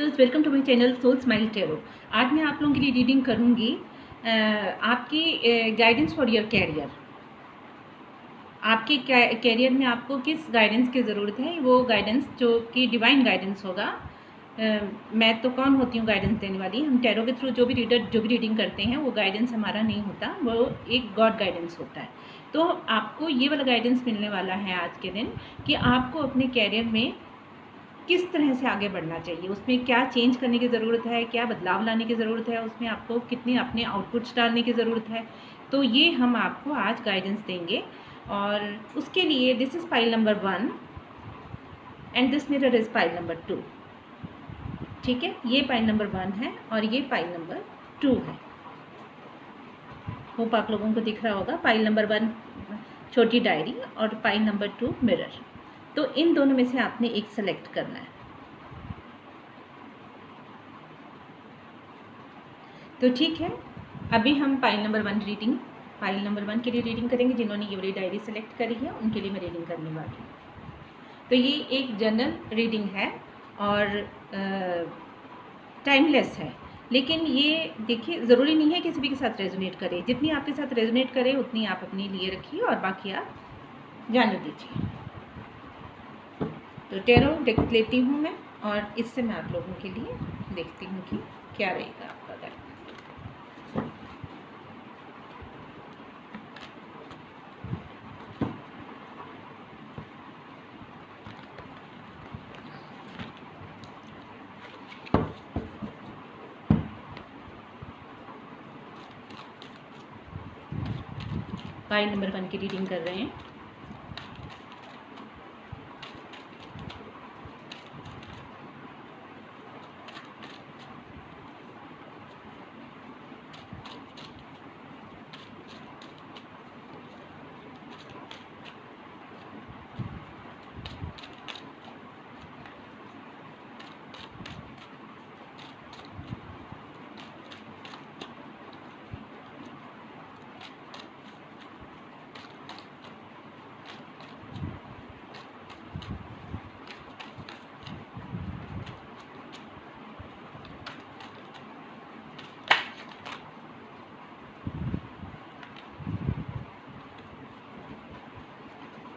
Viewers, welcome to my channel soul smile tarot. आज मैं आप लोगों के लिए रीडिंग करूंगी आपकी गाइडेंस फॉर योर कैरियर। आपके कैरियर में आपको किस गाइडेंस की ज़रूरत है, वो गाइडेंस जो कि डिवाइन गाइडेंस होगा। मैं तो कौन होती हूँ गाइडेंस देने वाली। हम टैरो के थ्रू जो भी रीडिंग करते हैं वो गाइडेंस हमारा नहीं होता, वो एक गॉड गाइडेंस होता है। तो आपको ये वाला गाइडेंस मिलने वाला है आज के दिन कि आपको अपने कैरियर में किस तरह से आगे बढ़ना चाहिए, उसमें क्या चेंज करने की ज़रूरत है, क्या बदलाव लाने की ज़रूरत है, उसमें आपको कितनी अपने आउटपुट्स डालने की ज़रूरत है। तो ये हम आपको आज गाइडेंस देंगे और उसके लिए this is pile number 1 and this mirror is pile number 2। ठीक है, ये पाइल नंबर 1 है और ये पाइल नंबर 2 है। होप आप लोगों को दिख रहा होगा। पाइल नंबर 1 छोटी डायरी और पाइल नंबर 2 मिरर। तो इन दोनों में से आपने एक सेलेक्ट करना है। तो ठीक है, अभी हम पाइल नंबर 1 के लिए रीडिंग करेंगे। जिन्होंने ये वाली डायरी सेलेक्ट करी है उनके लिए मैं रीडिंग करने वाली हूँ। तो ये एक जनरल रीडिंग है और टाइमलेस है, लेकिन ये देखिए ज़रूरी नहीं है किसी भी के साथ रेजोनेट करे। जितनी आपके साथ रेजोनेट करे उतनी आप अपने लिए रखिए और बाकी आप जाने दीजिए। तो टैरो डेक लेती हूँ मैं और इससे मैं आप लोगों के लिए देखती हूँ कि क्या रहेगा आपका गाइड। पाइल नंबर 1 की रीडिंग कर रहे हैं।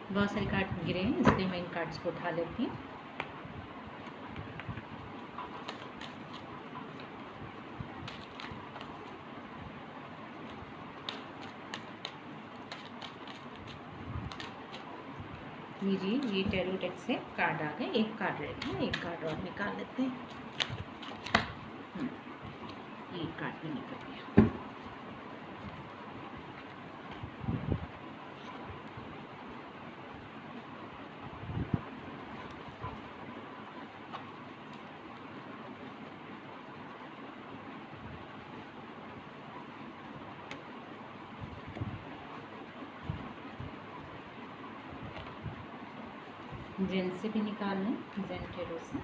बहुत सारे कार्ड गिरे हैं इसलिए मैं इन कार्ड्स को उठा लेती हूँ। लीजिए, ये टैरो डेक से कार्ड आ गए। एक कार्ड रह गया, एक कार्ड और निकाल लेते हैं। ये कार्ड भी निकल गया। जेन से भी निकाल लें, जेन टैरो से।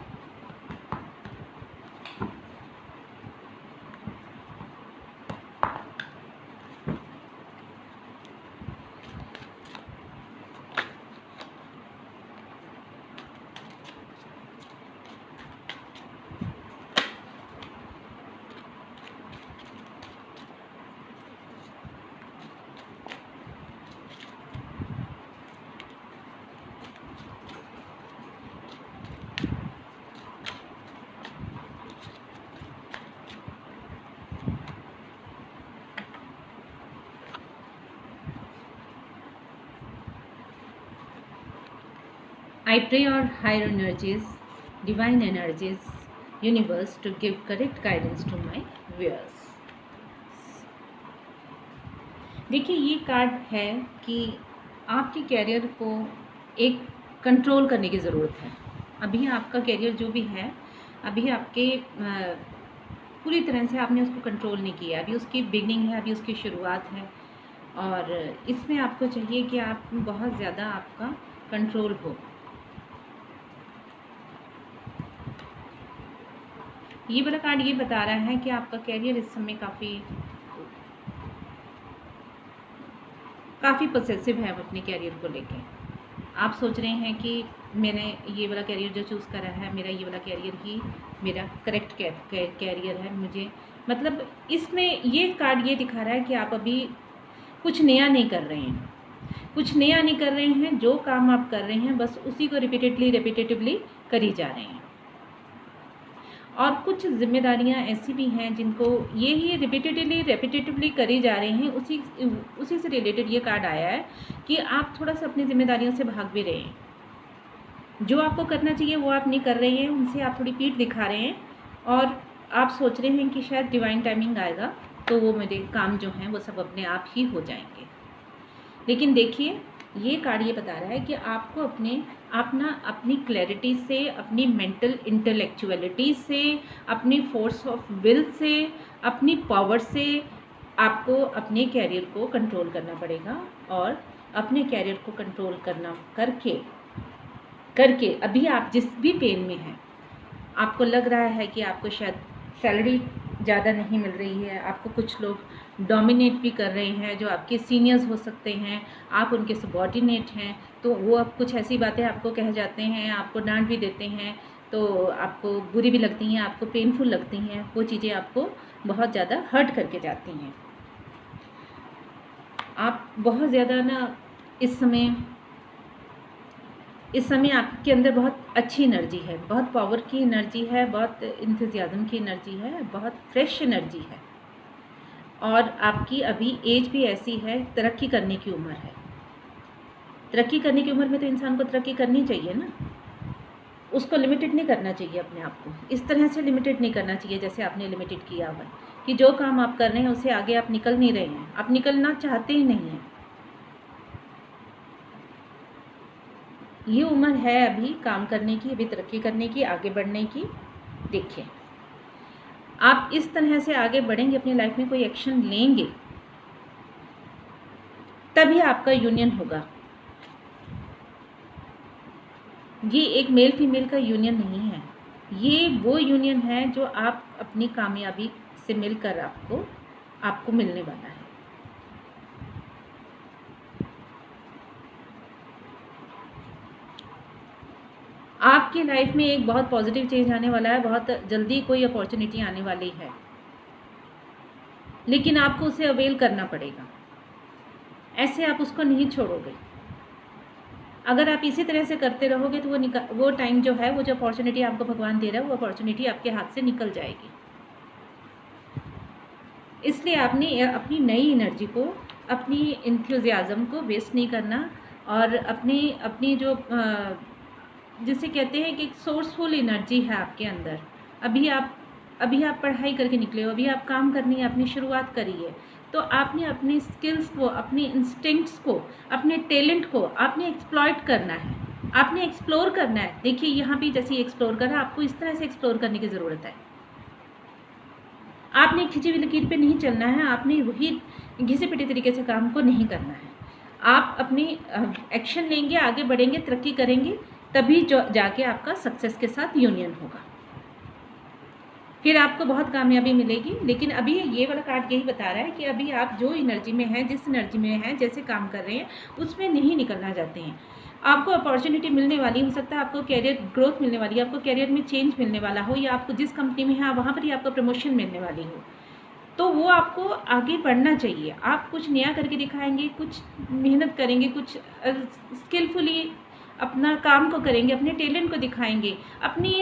I pray our higher energies, divine energies, universe to give correct guidance to my viewers. देखिए, ये कार्ड है कि आपके कैरियर को एक कंट्रोल करने की ज़रूरत है। अभी आपका कैरियर जो भी है, अभी आपके पूरी तरह से आपने उसको कंट्रोल नहीं किया। अभी उसकी बिगनिंग है, अभी उसकी शुरुआत है और इसमें आपको चाहिए कि आप बहुत ज़्यादा आपका कंट्रोल हो। ये वाला कार्ड ये बता रहा है कि आपका कैरियर इस समय काफ़ी पोसेसिव है अपने कैरियर को लेके। आप सोच रहे हैं कि मैंने ये वाला कैरियर जो चूज़ करा है, मेरा ये वाला कैरियर ही मेरा करेक्ट कैरियर है। मुझे मतलब इसमें ये कार्ड ये दिखा रहा है कि आप अभी कुछ नया नहीं कर रहे हैं, कुछ नया नहीं कर रहे हैं। जो काम आप कर रहे हैं बस उसी को रिपीटेटिवली करी जा रहे हैं। और कुछ जिम्मेदारियां ऐसी भी हैं जिनको ये ही रिपीटेटिवली करी जा रहे हैं। उसी से रिलेटेड ये कार्ड आया है कि आप थोड़ा सा अपनी जिम्मेदारियों से भाग भी रहे हैं। जो आपको करना चाहिए वो आप नहीं कर रहे हैं, उनसे आप थोड़ी पीठ दिखा रहे हैं और आप सोच रहे हैं कि शायद डिवाइन टाइमिंग आएगा तो वो मेरे काम जो हैं वो सब अपने आप ही हो जाएंगे। लेकिन देखिए, ये कार्ड ये बता रहा है कि आपको अपनी क्लैरिटी से, अपनी मेंटल इंटेलेक्चुअलिटी से, अपनी फोर्स ऑफ विल से, अपनी पावर से आपको अपने कैरियर को कंट्रोल करना पड़ेगा। और अपने कैरियर को कंट्रोल करके अभी आप जिस भी पेन में हैं, आपको लग रहा है कि आपको शायद सैलरी ज़्यादा नहीं मिल रही है, आपको कुछ लोग डोमिनेट भी कर रहे हैं जो आपके सीनियर्स हो सकते हैं, आप उनके सबॉर्डिनेट हैं, तो वो अब कुछ ऐसी बातें आपको कह जाते हैं, आपको डांट भी देते हैं, तो आपको बुरी भी लगती हैं, आपको पेनफुल लगती हैं, वो चीज़ें आपको बहुत ज़्यादा हर्ट करके जाती हैं। आप बहुत ज़्यादा ना इस समय आपके अंदर बहुत अच्छी एनर्जी है, बहुत पावर की एनर्जी है, बहुत इंथुजियाज्म की एनर्जी है, बहुत फ्रेश एनर्जी है। और आपकी अभी एज भी ऐसी है, तरक्की करने की उम्र है। तरक्की करने की उम्र में तो इंसान को तरक्की करनी चाहिए ना, उसको लिमिटेड नहीं करना चाहिए अपने आप को। इस तरह से लिमिटेड नहीं करना चाहिए जैसे आपने लिमिटेड किया हुआ है कि जो काम आप कर रहे हैं उससे आगे आप निकल नहीं रहे हैं, आप निकलना चाहते ही नहीं हैं। ये उम्र है अभी काम करने की, अभी तरक्की करने की, आगे बढ़ने की। देखिए, आप इस तरह से आगे बढ़ेंगे, अपनी लाइफ में कोई एक्शन लेंगे, तभी आपका यूनियन होगा। ये एक मेल फीमेल का यूनियन नहीं है, ये वो यूनियन है जो आप अपनी कामयाबी से मिलकर आपको मिलने वाला है। आपकी लाइफ में एक बहुत पॉजिटिव चेंज आने वाला है, बहुत जल्दी कोई अपॉर्चुनिटी आने वाली है, लेकिन आपको उसे अवेल करना पड़ेगा। ऐसे आप उसको नहीं छोड़ोगे। अगर आप इसी तरह से करते रहोगे तो वो टाइम जो है, वो जो अपॉर्चुनिटी आपको भगवान दे रहा है, वो अपॉर्चुनिटी आपके हाथ से निकल जाएगी। इसलिए आपने अपनी नई एनर्जी को, अपनी इंथुजियाज्म को वेस्ट नहीं करना और अपनी जो जिसे कहते हैं कि एक सोर्सफुल एनर्जी है आपके अंदर। अभी आप पढ़ाई करके निकले हो, अभी आप काम करनी है, अपनी शुरुआत करी है, तो आपने अपनी स्किल्स को, अपने इंस्टिंक्ट्स को, अपने टैलेंट को आपने एक्सप्लॉइट करना है, आपने एक्सप्लोर करना है। देखिए, यहाँ भी जैसे एक्सप्लोर कर रहा है, आपको इस तरह से एक्सप्लोर करने की ज़रूरत है। आपने खिंची हुई लकीर पे नहीं चलना है, आपने वही घिसे पिटे तरीके से काम को नहीं करना है। आप अपनी एक्शन लेंगे, आगे बढ़ेंगे, तरक्की करेंगे, तभी जाके आपका सक्सेस के साथ यूनियन होगा, फिर आपको बहुत कामयाबी मिलेगी। लेकिन अभी ये वाला कार्ड यही बता रहा है कि अभी आप जो एनर्जी में हैं, जिस एनर्जी में हैं, जैसे काम कर रहे हैं, उसमें नहीं निकलना चाहते हैं। आपको अपॉर्चुनिटी मिलने वाली, हो सकता है आपको कैरियर ग्रोथ मिलने वाली है, आपको कैरियर में चेंज मिलने वाला हो, या आपको जिस कंपनी में है वहाँ पर ही आपको प्रमोशन मिलने वाली हो, तो वो आपको आगे बढ़ना चाहिए। आप कुछ नया करके दिखाएंगे, कुछ मेहनत करेंगे, कुछ स्किलफुली अपना काम को करेंगे, अपने टैलेंट को दिखाएंगे।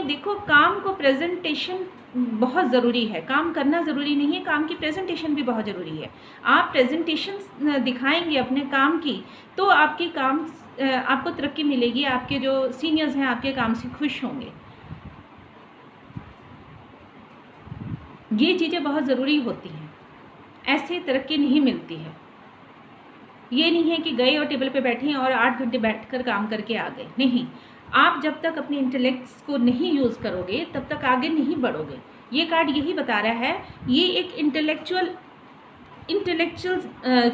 देखो, काम को प्रेजेंटेशन बहुत ज़रूरी है, काम करना ज़रूरी नहीं है, काम की प्रेजेंटेशन भी बहुत ज़रूरी है। आप प्रेजेंटेशन दिखाएंगे अपने काम की, तो आपको तरक्की मिलेगी, आपके जो सीनियर्स हैं आपके काम से खुश होंगे। ये चीज़ें बहुत ज़रूरी होती हैं, ऐसे तरक्की नहीं मिलती है। ये नहीं है कि गए और टेबल पे बैठे और 8 घंटे बैठकर काम करके आ गए, नहीं। आप जब तक अपने इंटेलेक्ट्स को नहीं यूज़ करोगे तब तक आगे नहीं बढ़ोगे। ये कार्ड यही बता रहा है, ये एक इंटेलेक्चुअल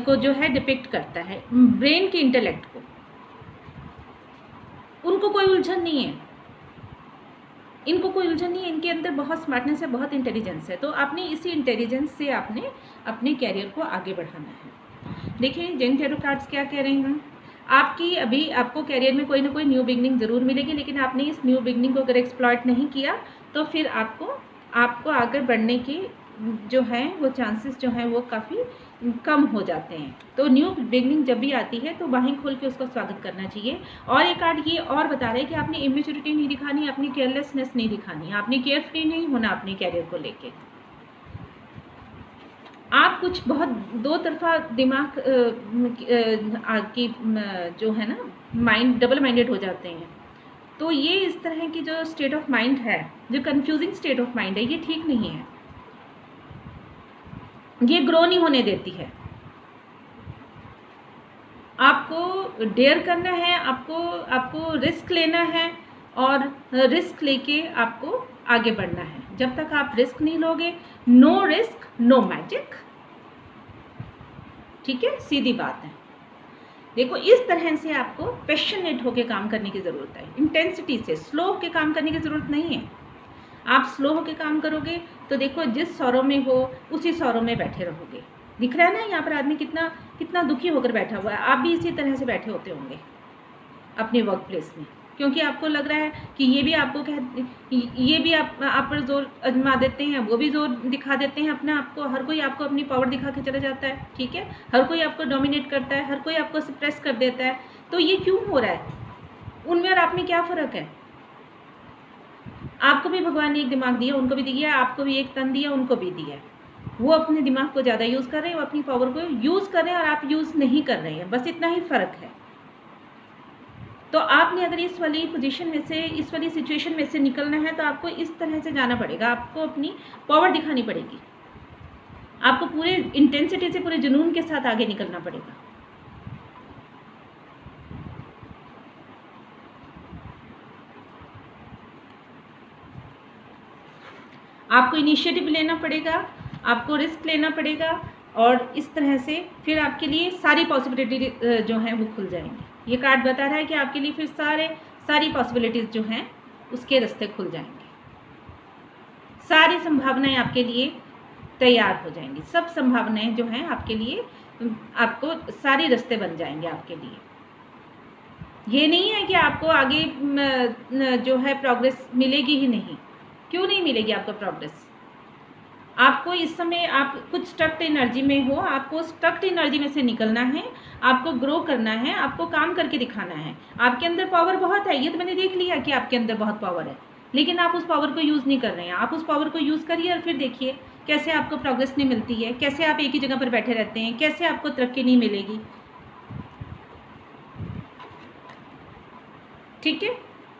को जो है डिपिक्ट करता है, ब्रेन के इंटेलेक्ट को। उनको कोई उलझन नहीं है, इनके अंदर बहुत स्मार्टनेस है, बहुत इंटेलिजेंस है। तो आपने इसी इंटेलिजेंस से आपने अपने कैरियर को आगे बढ़ाना है। देखिए, जेन टैरो कार्ड्स क्या कह रहे हैं, आपकी अभी आपको करियर में कोई ना कोई न्यू बिगनिंग ज़रूर मिलेगी, लेकिन आपने इस न्यू बिगनिंग को अगर एक्सप्लॉइट नहीं किया तो फिर आपको आगे बढ़ने की जो है वो चांसेस जो हैं वो काफ़ी कम हो जाते हैं। तो न्यू बिगनिंग जब भी आती है तो बाहें खोल के उसका स्वागत करना चाहिए। और एक कार्ड ये और बता रहा है कि आपने इमेच्योरिटी नहीं दिखानी, अपनी केयरलेसनेस नहीं दिखानी, आपने केयर फ्री नहीं होना अपने कैरियर को लेके। आप कुछ बहुत दो तरफा दिमाग की जो है ना माइंड डबल माइंडेड हो जाते हैं। तो ये इस तरह की जो स्टेट ऑफ माइंड है, जो कंफ्यूजिंग स्टेट ऑफ माइंड है, ये ठीक नहीं है, ये ग्रो नहीं होने देती है। आपको डेयर करना है, आपको रिस्क लेना है और रिस्क लेके आपको आगे बढ़ना है। जब तक आप रिस्क नहीं लोगे, नो रिस्क नो मैजिक। ठीक है, सीधी बात है। देखो, इस तरह से आपको पैशनेट होके काम करने की ज़रूरत है, इंटेंसिटी से, स्लो होके काम करने की ज़रूरत नहीं है। आप स्लो होके काम करोगे तो देखो जिस सौरों में हो उसी सौरों में बैठे रहोगे। दिख रहा है ना यहाँ पर आदमी कितना दुखी होकर बैठा हुआ है। आप भी इसी तरह से बैठे होते होंगे अपने वर्क प्लेस में, क्योंकि आपको लग रहा है कि ये भी आप पर जोर आजमा देते हैं, वो भी जोर दिखा देते हैं अपना आपको। हर कोई आपको अपनी पावर दिखा के चला जाता है, ठीक है, हर कोई आपको डोमिनेट करता है, हर कोई आपको सप्रेस कर देता है। तो ये क्यों हो रहा है? उनमें और आप में क्या फ़र्क है? आपको भी भगवान ने एक दिमाग दिया, उनको भी दिया, आपको भी एक तन दिया, उनको भी दिया। वो अपने दिमाग को ज़्यादा यूज़ कर रहे हैं, वो अपनी पावर को यूज़ कर रहे हैं और आप यूज़ नहीं कर रहे हैं, बस इतना ही फ़र्क है। तो आपने अगर इस वाली पोजीशन में से, इस वाली सिचुएशन में से निकलना है तो आपको इस तरह से जाना पड़ेगा, आपको अपनी पावर दिखानी पड़ेगी, आपको पूरे इंटेंसिटी से, पूरे जुनून के साथ आगे निकलना पड़ेगा। आपको इनिशिएटिव लेना पड़ेगा, आपको रिस्क लेना पड़ेगा और इस तरह से फिर आपके लिए सारी पॉसिबिलिटी जो हैं वो खुल जाएंगी। ये कार्ड बता रहा है कि आपके लिए फिर सारी पॉसिबिलिटीज़ जो हैं उसके रास्ते खुल जाएंगे, सारी संभावनाएं आपके लिए तैयार हो जाएंगी, सब संभावनाएं जो हैं आपके लिए, आपको सारे रास्ते बन जाएंगे आपके लिए। ये नहीं है कि आपको आगे जो है प्रोग्रेस मिलेगी ही नहीं। क्यों नहीं मिलेगी आपको प्रोग्रेस? आपको इस समय आप कुछ स्टक्ड एनर्जी में हो, आपको स्टक्ड एनर्जी में से निकलना है, आपको ग्रो करना है, आपको काम करके दिखाना है। आपके अंदर पावर बहुत है, ये तो मैंने देख लिया कि आपके अंदर बहुत पावर है, लेकिन आप उस पावर को यूज़ नहीं कर रहे हैं। आप उस पावर को यूज़ करिए और फिर देखिए कैसे आपको प्रोग्रेस नहीं मिलती है, कैसे आप एक ही जगह पर बैठे रहते हैं, कैसे आपको तरक्की नहीं मिलेगी। ठीक है,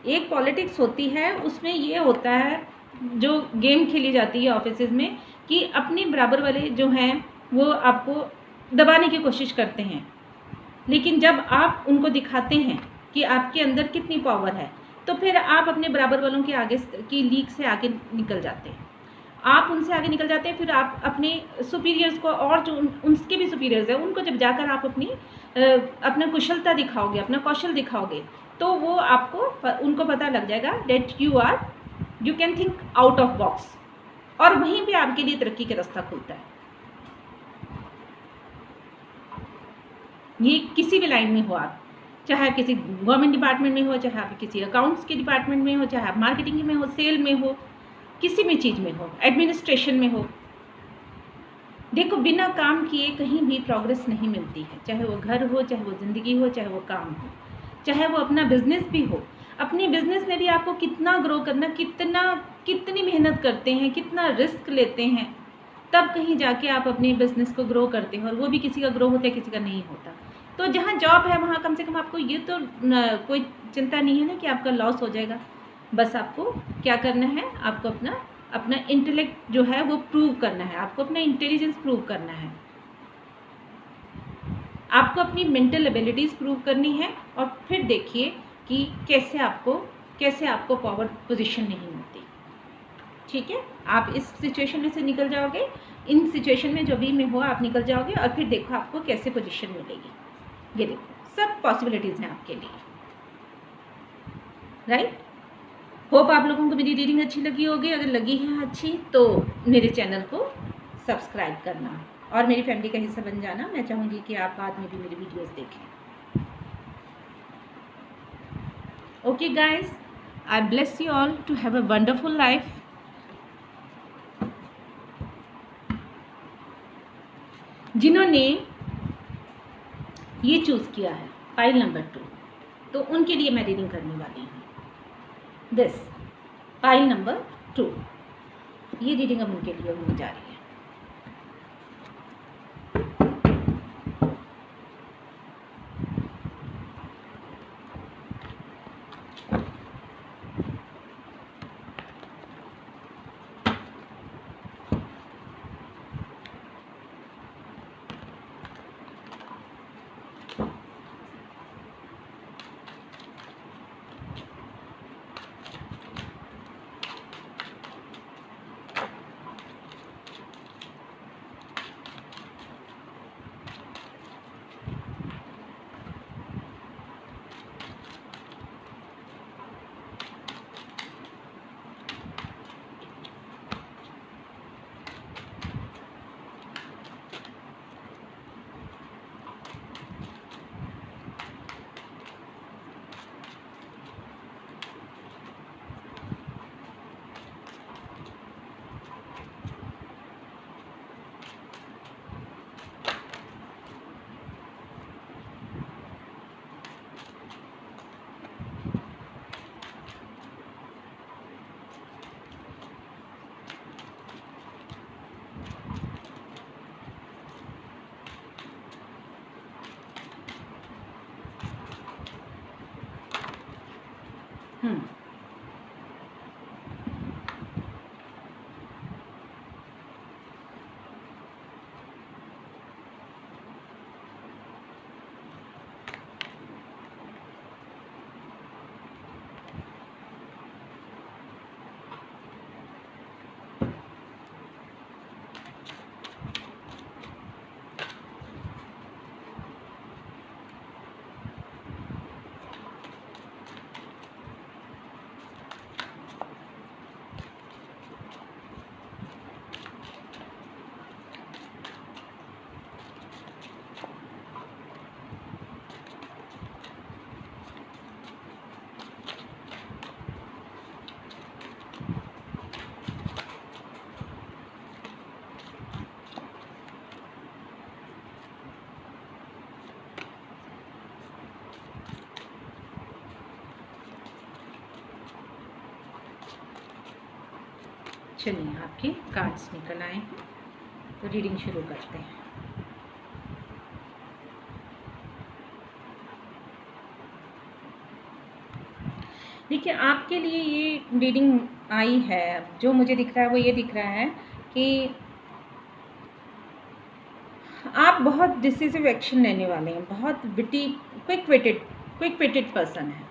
एक पॉलिटिक्स होती है, उसमें ये होता है, जो गेम खेली जाती है ऑफिसेज में, कि अपने बराबर वाले जो हैं वो आपको दबाने की कोशिश करते हैं, लेकिन जब आप उनको दिखाते हैं कि आपके अंदर कितनी पावर है तो फिर आप अपने बराबर वालों के आगे की लीग से आगे निकल जाते हैं, आप उनसे आगे निकल जाते हैं। फिर आप अपने सुपीरियर्स को, और जो उनके भी सुपीरियर्स हैं, उनको जब जाकर आप अपना कुशलता दिखाओगे, अपना कौशल दिखाओगे, तो वो उनको पता लग जाएगा that you can think out of box, और वहीं पे आपके लिए तरक्की का रास्ता खुलता है। ये किसी भी लाइन में हो आप, चाहे आप किसी गवर्नमेंट डिपार्टमेंट में हो, चाहे आप किसी अकाउंट्स के डिपार्टमेंट में हो, चाहे आप मार्केटिंग में हो, सेल में हो, किसी भी चीज़ में हो, एडमिनिस्ट्रेशन में हो। देखो, बिना काम किए कहीं भी प्रोग्रेस नहीं मिलती है, चाहे वो घर हो, चाहे वो ज़िंदगी हो, चाहे वो काम हो, चाहे वो अपना बिजनेस भी हो। अपने बिजनेस में भी आपको कितना ग्रो करना, कितनी मेहनत करते हैं, कितना रिस्क लेते हैं, तब कहीं जाके आप अपने बिजनेस को ग्रो करते हो, और वो भी किसी का ग्रो होता है, किसी का नहीं होता। तो जहाँ जॉब है वहाँ कम से कम आपको ये तो कोई चिंता नहीं है ना कि आपका लॉस हो जाएगा। बस आपको क्या करना है, आपको अपना इंटेलेक्ट जो है वो प्रूव करना है, आपको अपना इंटेलिजेंस प्रूव करना है, आपको अपनी मेंटल एबिलिटीज़ प्रूव करनी है, और फिर देखिए कि कैसे आपको पावर पोजीशन नहीं मिलती। ठीक है, आप इस सिचुएशन में से निकल जाओगे, इन सिचुएशन में जो भी में हो आप निकल जाओगे, और फिर देखो आपको कैसे पोजीशन मिलेगी। ये देखो, सब पॉसिबिलिटीज़ हैं आपके लिए, राइट। होप आप लोगों को मेरी रीडिंग अच्छी लगी होगी। अगर लगी है अच्छी तो मेरे चैनल को सब्सक्राइब करना और मेरी फैमिली का हिस्सा बन जाना। मैं चाहूँगी कि आप बाद में भी मेरी वीडियोस देखें। Okay guys, I bless you all to have a wonderful life. जिन्होंने ये चूज़ किया है पाइल नंबर 2, तो उनके लिए मैं रीडिंग करने वाली हूँ। दिस पाइल नंबर 2, ये रीडिंग अब उनके लिए होने जा रही है। चलिए, आपके कार्ड्स निकल आए हैं, तो रीडिंग शुरू करते हैं। देखिए, आपके लिए ये रीडिंग आई है, जो मुझे दिख रहा है वो ये दिख रहा है कि आप बहुत डिसिसिव एक्शन लेने वाले हैं, बहुत विटी क्विक विटेड पर्सन है,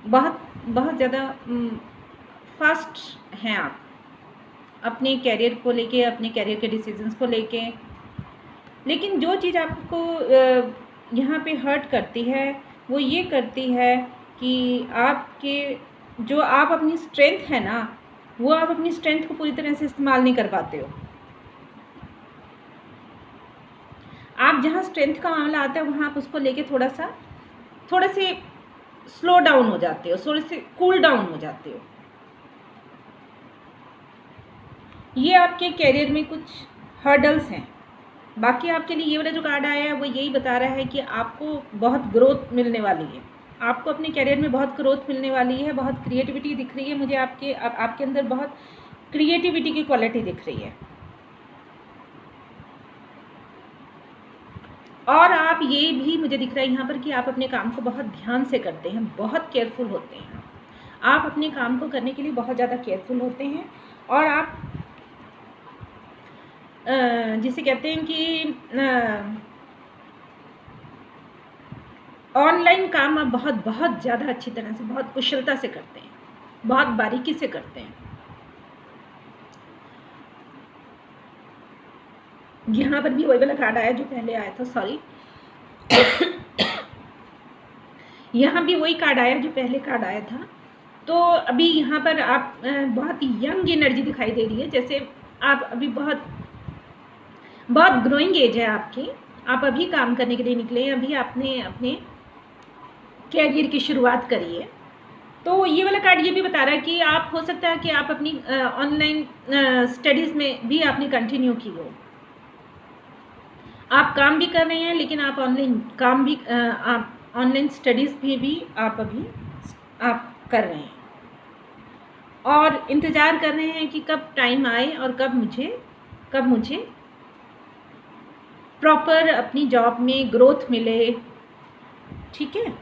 बहुत ज़्यादा फास्ट हैं आप अपने कैरियर को लेके, अपने कैरियर के डिसीजंस को लेके। लेकिन जो चीज़ आपको यहाँ पे हर्ट करती है वो ये करती है कि आपके जो आप अपनी स्ट्रेंथ है ना, वो आप अपनी स्ट्रेंथ को पूरी तरह से इस्तेमाल नहीं कर पाते हो। आप जहाँ स्ट्रेंथ का मामला आता है वहाँ आप उसको लेके थोड़ा से स्लो डाउन हो जाते हो, थोड़े से कूल डाउन हो जाते हो। ये आपके कैरियर में कुछ हर्डल्स हैं। बाकी आपके लिए ये वाला जो कार्ड आया है वो यही बता रहा है कि आपको बहुत ग्रोथ मिलने वाली है, आपको अपने कैरियर में बहुत ग्रोथ मिलने वाली है, बहुत क्रिएटिविटी दिख रही है मुझे, आपके अंदर बहुत क्रिएटिविटी की क्वालिटी दिख रही है। और आप ये भी मुझे दिख रहा है यहाँ पर कि आप अपने काम को बहुत ध्यान से करते हैं, बहुत केयरफुल होते हैं। आप अपने काम को करने के लिए बहुत ज़्यादा केयरफुल होते हैं और आप जिसे कहते हैं कि ऑनलाइन काम आप बहुत ज़्यादा अच्छी तरह से, बहुत कुशलता से करते हैं, बहुत बारीकी से करते हैं। यहाँ पर भी वही वाला कार्ड आया जो पहले आया था, सॉरी यहाँ भी वही कार्ड आया जो पहले कार्ड आया था। तो अभी यहाँ पर आप बहुत यंग एनर्जी दिखाई दे रही है, जैसे आप अभी बहुत ग्रोइंग एज है आपकी, आप अभी काम करने के लिए निकले हैं, अभी आपने अपने कैरियर की शुरुआत करिए। तो ये वाला कार्ड ये भी बता रहा है कि आप हो सकता है कि आप अपनी ऑनलाइन स्टडीज़ में भी आपने कंटिन्यू की हो, आप काम भी कर रहे हैं लेकिन आप ऑनलाइन काम भी आप ऑनलाइन स्टडीज़ भी आप अभी आप कर रहे हैं और इंतज़ार कर रहे हैं कि कब टाइम आए और कब मुझे प्रॉपर अपनी जॉब में ग्रोथ मिले, ठीक है,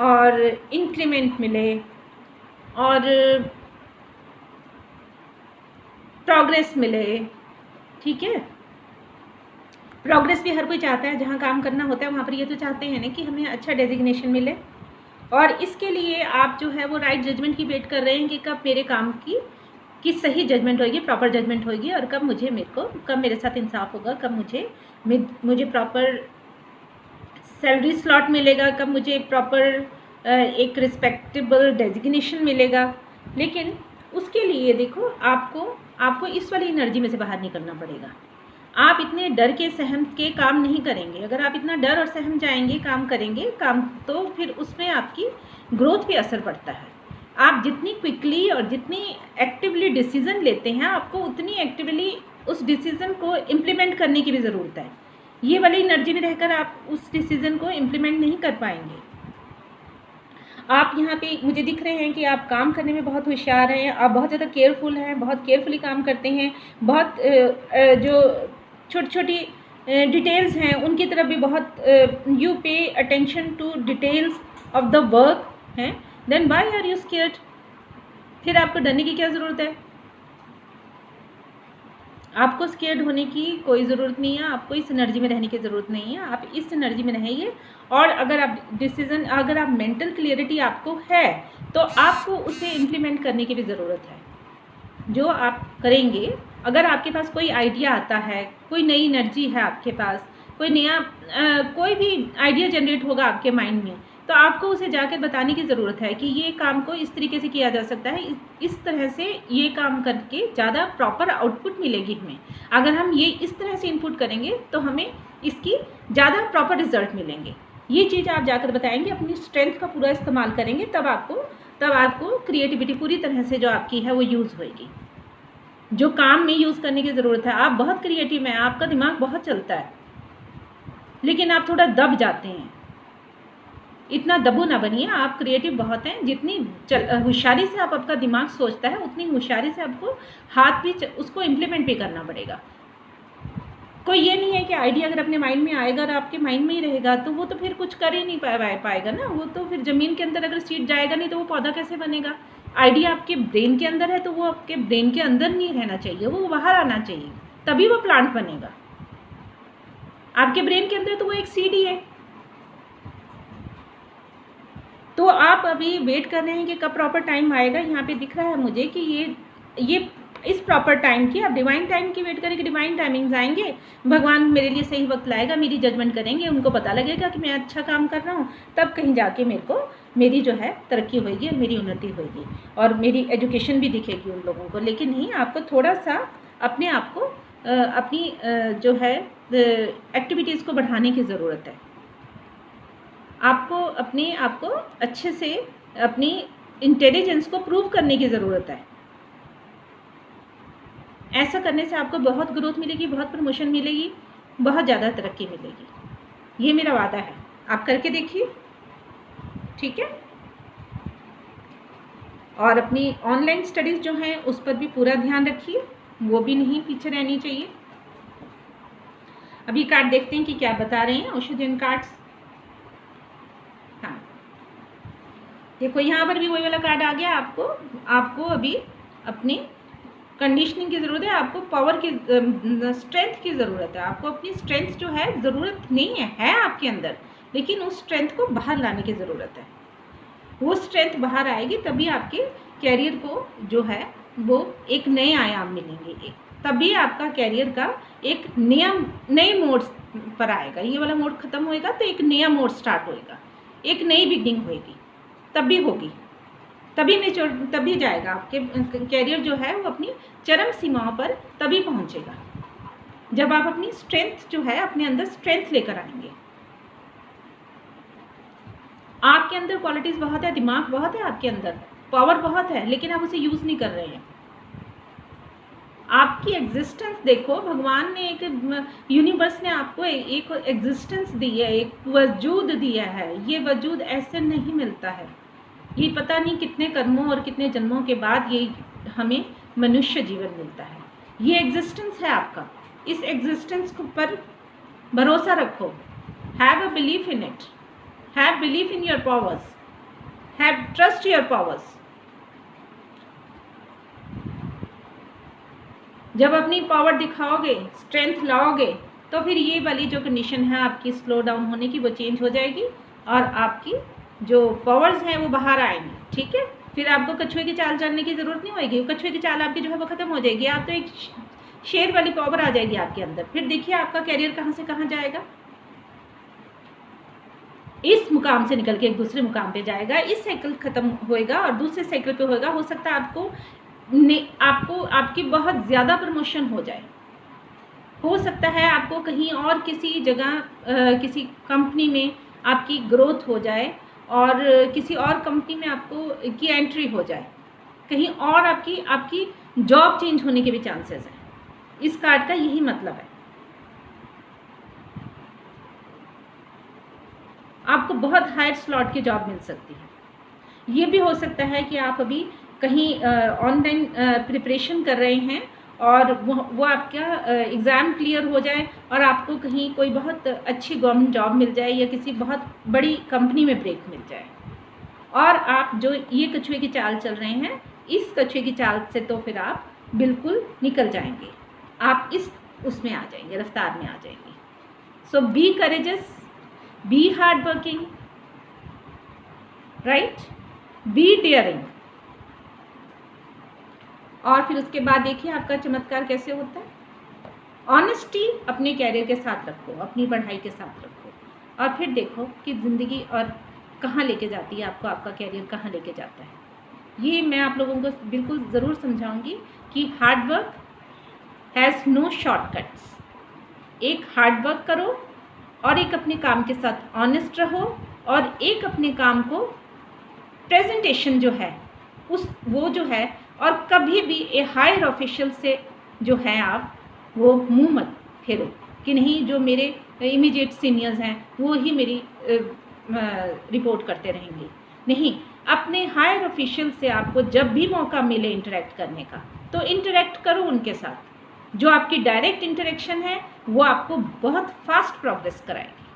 और इंक्रीमेंट मिले और प्रोग्रेस मिले, ठीक है। प्रोग्रेस भी हर कोई चाहता है, जहाँ काम करना होता है वहाँ पर ये तो चाहते हैं ना कि हमें अच्छा डेजिग्नेशन मिले, और इसके लिए आप जो है वो राइट जजमेंट की वेट कर रहे हैं कि कब मेरे काम की सही जजमेंट होगी, प्रॉपर जजमेंट होगी, और कब कब मेरे साथ इंसाफ होगा, कब मुझे प्रॉपर सैलरी स्लॉट मिलेगा, कब मुझे प्रॉपर एक रिस्पेक्टेबल डेजिग्नेशन मिलेगा। लेकिन उसके लिए देखो आपको इस वाली एनर्जी में से बाहर निकलना पड़ेगा। आप इतने डर के सहम के काम नहीं करेंगे। अगर आप इतना डर और सहम जाएंगे काम करेंगे तो फिर उसमें आपकी ग्रोथ पे असर पड़ता है। आप जितनी क्विकली और जितनी एक्टिवली डिसीज़न लेते हैं, आपको उतनी एक्टिवली उस डिसीज़न को इम्प्लीमेंट करने की भी ज़रूरत है। ये वाली एनर्जी में रहकर आप उस डिसीज़न को इम्प्लीमेंट नहीं कर पाएंगे। आप यहाँ पे मुझे दिख रहे हैं कि आप काम करने में बहुत होशियार हैं, आप बहुत ज़्यादा केयरफुल हैं, बहुत केयरफुली काम करते हैं, बहुत जो छोटी छोटी डिटेल्स हैं उनकी तरफ भी बहुत you pay attention to details of the work हैं। Then why are you scared? फिर आपको डरने की क्या ज़रूरत है? आपको स्केयर्ड होने की कोई ज़रूरत नहीं है, आपको इस एनर्जी में रहने की ज़रूरत नहीं है। आप इस एनर्जी में रहिए, और अगर आप मेंटल क्लियरिटी आपको है तो आपको उसे इम्प्लीमेंट करने की भी ज़रूरत है। जो आप करेंगे, अगर आपके पास कोई आइडिया आता है, कोई नई एनर्जी है आपके पास, कोई नया कोई भी आइडिया जनरेट होगा आपके माइंड में, तो आपको उसे जाकर बताने की ज़रूरत है कि ये काम को इस तरीके से किया जा सकता है, इस तरह से ये काम करके ज़्यादा प्रॉपर आउटपुट मिलेगी हमें। अगर हम ये इस तरह से इनपुट करेंगे तो हमें इसकी ज़्यादा प्रॉपर रिजल्ट मिलेंगे। ये चीज़ आप जाकर बताएंगे, अपनी स्ट्रेंथ का पूरा इस्तेमाल करेंगे, तब आपको क्रिएटिविटी पूरी तरह से जो आपकी है वो यूज़ होएगी, जो काम में यूज़ करने की ज़रूरत है। आप बहुत क्रिएटिव हैं, आपका दिमाग बहुत चलता है, लेकिन आप थोड़ा दब जाते हैं। इतना दबू ना बनिए, आप क्रिएटिव बहुत हैं। जितनी होशियारी से आपका दिमाग सोचता है, उतनी होशियारी से आपको हाथ भी उसको इम्प्लीमेंट भी करना पड़ेगा। कोई ये नहीं है कि आइडिया अगर अपने माइंड में आएगा और आपके माइंड में ही रहेगा तो वो तो फिर कुछ कर ही नहीं पाएगा ना। वो तो फिर ज़मीन के अंदर अगर सीड जाएगा नहीं तो वो पौधा कैसे बनेगा? आइडिया आपके ब्रेन के अंदर है तो वो आपके ब्रेन के अंदर नहीं रहना चाहिए, वो बाहर आना चाहिए, तभी वो प्लांट बनेगा। आपके ब्रेन के अंदर तो वो एक सीड ही है। तो आप अभी वेट कर रहे हैं कि कब प्रॉपर टाइम आएगा। यहाँ पे दिख रहा है मुझे कि ये इस प्रॉपर टाइम की, आप डिवाइन टाइम की वेट करें कि डिवाइन टाइमिंग्स आएंगे, भगवान मेरे लिए सही वक्त लाएगा, मेरी जजमेंट करेंगे, उनको पता लगेगा कि मैं अच्छा काम कर रहा हूँ, तब कहीं जाके मेरी जो है तरक्की होगी और मेरी उन्नति होगी और मेरी एजुकेशन भी दिखेगी उन लोगों को। लेकिन नहीं, आपको थोड़ा सा अपने आप को अपनी जो है एक्टिविटीज़ को बढ़ाने की ज़रूरत है। आपको अपने आप को अच्छे से अपनी इंटेलिजेंस को प्रूव करने की ज़रूरत है। ऐसा करने से आपको बहुत ग्रोथ मिलेगी, बहुत प्रमोशन मिलेगी, बहुत ज़्यादा तरक्की मिलेगी। ये मेरा वादा है, आप करके देखिए, ठीक है। और अपनी ऑनलाइन स्टडीज़ जो हैं उस पर भी पूरा ध्यान रखिए, वो भी नहीं पीछे रहनी चाहिए। अभी कार्ड देखते हैं कि क्या बता रहे हैं औषधियन कार्ड्स। हाँ, देखो यहाँ पर भी वही वाला कार्ड आ गया। आपको अभी अपनी कंडीशनिंग की ज़रूरत है, आपको पावर की स्ट्रेंथ की ज़रूरत है। आपको अपनी स्ट्रेंथ जो है ज़रूरत नहीं है आपके अंदर, लेकिन उस स्ट्रेंथ को बाहर लाने की ज़रूरत है। वो स्ट्रेंथ बाहर आएगी तभी आपके कैरियर को जो है वो एक नए आयाम मिलेंगे, तभी आपका कैरियर का एक नए मोड पर आएगा। ये वाला मोड ख़त्म होएगा तो एक नया मोड स्टार्ट होएगा, एक नई बिगनिंग होएगी, तभी होगी, तभी जाएगा आपके कैरियर जो है वो अपनी चरम सीमाओं पर तभी पहुंचेगा, जब आप अपनी स्ट्रेंथ जो है अपने अंदर स्ट्रेंथ लेकर आएंगे। आपके अंदर क्वालिटीज़ बहुत है, दिमाग बहुत है, आपके अंदर पावर बहुत है, लेकिन आप उसे यूज़ नहीं कर रहे हैं। आपकी एग्जिस्टेंस देखो, भगवान ने एक यूनिवर्स ने आपको एक एग्जिस्टेंस दी है, एक वजूद दिया है। ये वजूद ऐसे नहीं मिलता है, ये पता नहीं कितने कर्मों और कितने जन्मों के बाद ये हमें मनुष्य जीवन मिलता है। ये एग्जिस्टेंस है आपका, इस एग्जिस्टेंस पर भरोसा रखो। Have a belief in it, have belief in your powers, have trust your powers. जब अपनी पावर दिखाओगे, स्ट्रेंथ लाओगे, तो फिर ये वाली जो कंडीशन है आपकी स्लो डाउन होने की, वो चेंज हो जाएगी और आपकी जो पावर्स हैं वो बाहर आएंगी। ठीक है, फिर आपको कछुए की चाल चलने की ज़रूरत नहीं होगी। कछुए की चाल आपकी जो है वो ख़त्म हो जाएगी। आप तो एक शेर वाली पावर आ जाएगी आपके अंदर। फिर देखिए आपका कैरियर कहाँ से कहाँ जाएगा, इस मुकाम से निकल के एक दूसरे मुकाम पे जाएगा। इस साइकिल खत्म होएगा और दूसरे साइकिल पे होएगा। हो सकता है आपको आपकी बहुत ज़्यादा प्रमोशन हो जाए, हो सकता है आपको कहीं और किसी जगह किसी कंपनी में आपकी ग्रोथ हो जाए और किसी और कंपनी में आपको की एंट्री हो जाए, कहीं और आपकी जॉब चेंज होने के भी चांसेस हैं। इस कार्ड का यही मतलब है। आपको बहुत हायर स्लॉट की जॉब मिल सकती है। ये भी हो सकता है कि आप अभी कहीं ऑनलाइन प्रिपरेशन कर रहे हैं और वो आपका एग्ज़ाम क्लियर हो जाए और आपको कहीं कोई बहुत अच्छी गवर्नमेंट जॉब मिल जाए या किसी बहुत बड़ी कंपनी में ब्रेक मिल जाए। और आप जो ये कछुए की चाल चल रहे हैं, इस कछुए की चाल से तो फिर आप बिल्कुल निकल जाएंगे, आप इस उसमें आ जाएंगे, रफ्तार में आ जाएंगे। So be courageous, be hard working, right, be daring. और फिर उसके बाद देखिए आपका चमत्कार कैसे होता है। ऑनेस्टी अपने कैरियर के साथ रखो, अपनी पढ़ाई के साथ रखो, और फिर देखो कि ज़िंदगी और कहाँ लेके जाती है आपको, आपका कैरियर कहाँ लेके जाता है। ये मैं आप लोगों को बिल्कुल ज़रूर समझाऊंगी कि hard work has no shortcuts. एक हार्ड वर्क करो और एक अपने काम के साथ ऑनेस्ट रहो और एक अपने काम को प्रेजेंटेशन जो है वो जो है, और कभी भी ए हायर ऑफिशियल से जो है आप वो मुंह मत फेरो कि नहीं जो मेरे इमीडिएट सीनियर्स हैं वो ही मेरी रिपोर्ट करते रहेंगे। नहीं, अपने हायर ऑफिशियल से आपको जब भी मौका मिले इंटरेक्ट करने का तो इंटरेक्ट करो उनके साथ। जो आपकी डायरेक्ट इंटरेक्शन है वो आपको बहुत फास्ट प्रोग्रेस कराएगी।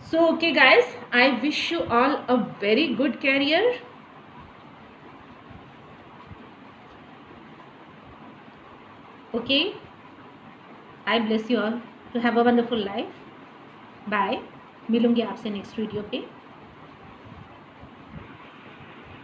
So okay guys, I wish you all a very good career. Okay, I bless you all to have a wonderful life. Bye. मिलूंगी आपसे नेक्स्ट वीडियो पे।